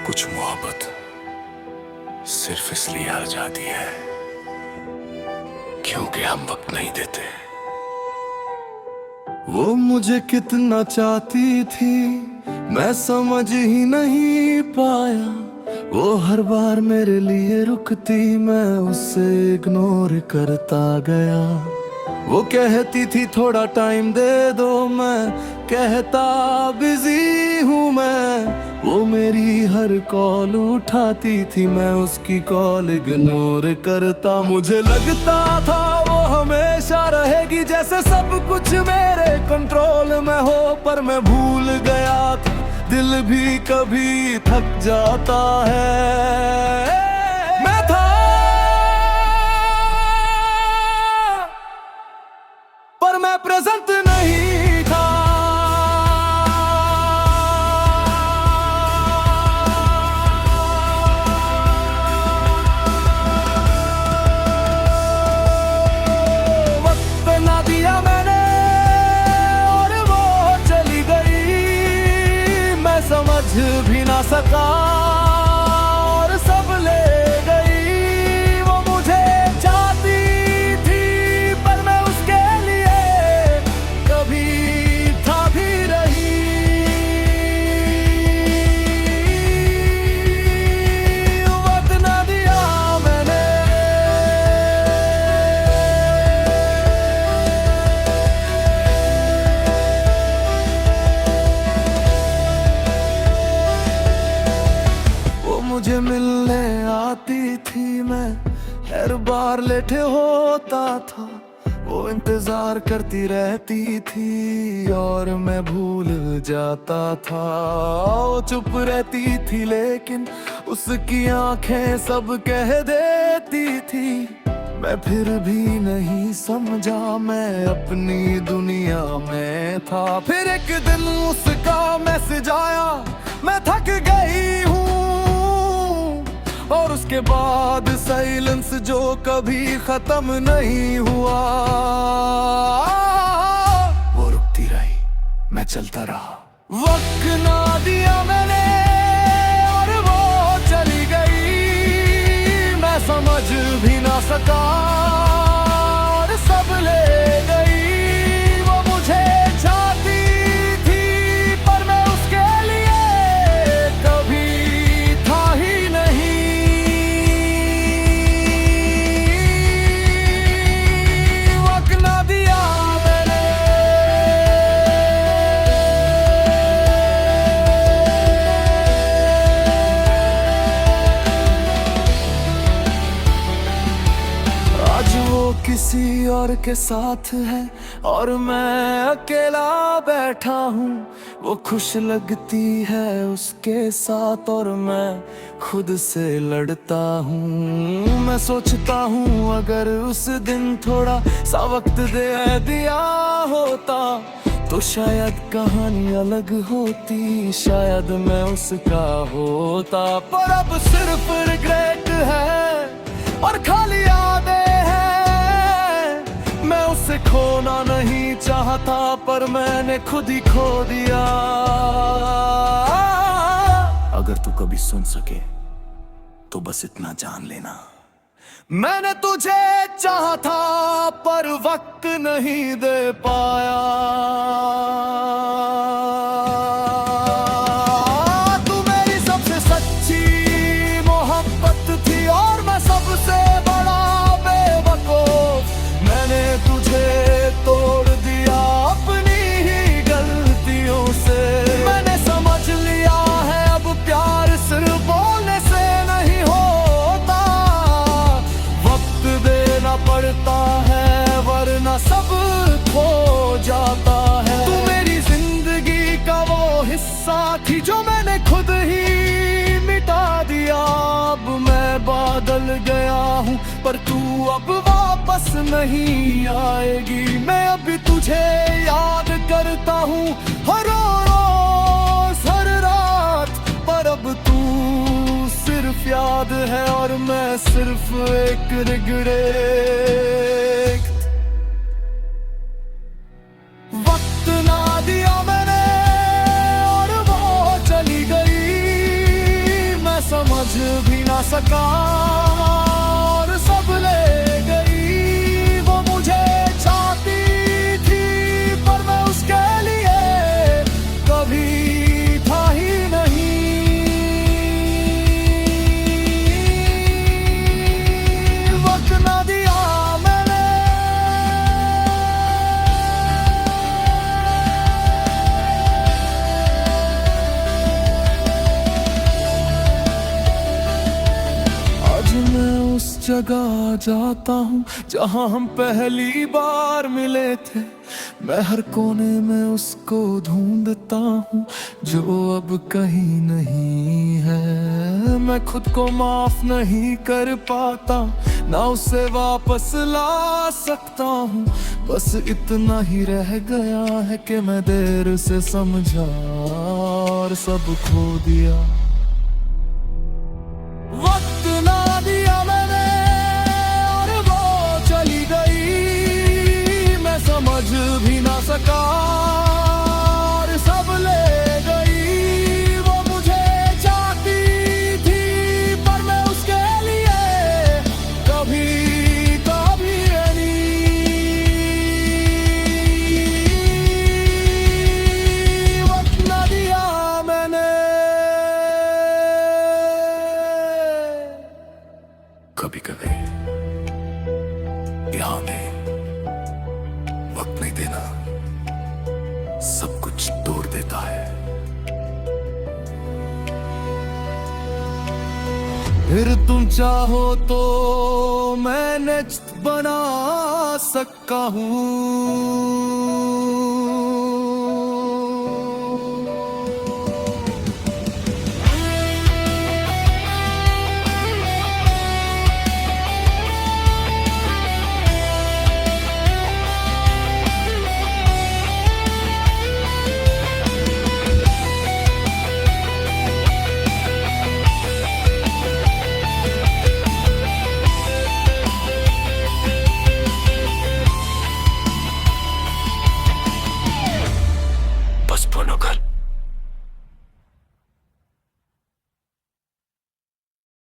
कुछ मोहब्बत सिर्फ इसलिए आ जाती है क्योंकि हम वक्त नहीं देते। वो मुझे कितना चाहती थी मैं समझ ही नहीं पाया। वो हर बार मेरे लिए रुकती, मैं उसे इग्नोर करता गया। वो कहती थी थोड़ा टाइम दे दो, मैं कहता बिजी हूँ मैं। वो मेरी हर कॉल उठाती थी, मैं उसकी कॉल इग्नोर करता। मुझे लगता था वो हमेशा रहेगी, जैसे सब कुछ मेरे कंट्रोल में हो। पर मैं भूल गया था दिल भी कभी थक जाता है। मैं था पर मैं प्रेजेंट नहीं था। वक्त ना दिया मैंने और वो चली गई। मैं समझ भी ना सका और सब ले गई। वो मुझे चाहती थी पर मैं उसके लिए कभी था भी रही। वक्त ना दिया मैंने। वो मुझे मिलने आती थी, मैं हर बार लेटे होता था। वो इंतजार करती रहती थी और मैं भूल जाता था। वो चुप रहती थी लेकिन उसकी आंखें सब कह देती थी। मैं फिर भी नहीं समझा, मैं अपनी दुनिया में था। फिर एक दिन उसका मैसेज आया, मैं थक गई हूँ। और उसके बाद साइलेंस जो कभी खत्म नहीं हुआ। वो रुकती रही, मैं चलता रहा। वक्त ना दिया मैंने और वो चली गई। मैं समझ भी ना सका और सब ले गई। वो मुझे चाहती थी पर मैं उसके लिए कभी था ही नहीं। वक्त ना दिया मैंने। आज वो किसी और के साथ है और मैं अकेला बैठा हूँ। वो खुश लगती है उसके साथ और मैं खुद से लड़ता हूँ। मैं सोचता हूँ अगर उस दिन थोड़ा सा वक्त दे दिया होता तो शायद कहानी अलग होती, शायद मैं उसका होता। पर अब सिर्फ रिग्रेट है और खाली यादें हैं। मैं उसे खोना नहीं चाहता पर मैंने खुद ही खो दिया। अगर तू कभी सुन सके तो बस इतना जान लेना, मैंने तुझे चाहा था पर वक्त नहीं दे पाया। तू मेरी सबसे सच्ची मोहब्बत थी और मैं सबसे बड़ा बेवकूफ। मैंने तुझे तोड़ दिया अपनी ही गलतियों से। मैंने समझ लिया है अब प्यार सिर्फ बोलने से नहीं होता। वक्त देना पड़ता है वरना सब खो जाता है। तू मेरी जिंदगी का वो हिस्सा थी जो मैंने खुद ही मिटा दिया। अब मैं बदल गया हूँ पर तू अब वापस नहीं आएगी। मैं अभी तुझे याद करता हूँ हर रोज हर रात। पर अब तू सिर्फ याद है और मैं सिर्फ एक रिग्रेट। वक्त ना दिया मैंने सका और सब ले गई। वो मुझे चाहती थी पर मैं उसके लिए कभी था ही नहीं। वक्त ना दिया मैंने, आज मैं उस जगह जाता हूँ जहाँ हम पहली बार मिले थे। मैं हर कोने में उसको ढूंढता हूँ जो अब कहीं नहीं है। मैं खुद को माफ नहीं कर पाता, ना उसे वापस ला सकता हूँ। बस इतना ही रह गया है कि मैं देर से समझा और सब खो दिया। वक्त ना दिया मैंने और वो चली गई। मैं समझ भी ना सका और सब ले गई। वो मुझे चाहती थी पर मैं उसके लिए कभी कभी नहीं। वक्त ना दिया मैंने। कभी कभी यहाँ में वक्त नहीं देना सब कुछ तोड़ देता है। फिर तुम चाहो तो मैं नेक्स्ट बना सकता हूँ।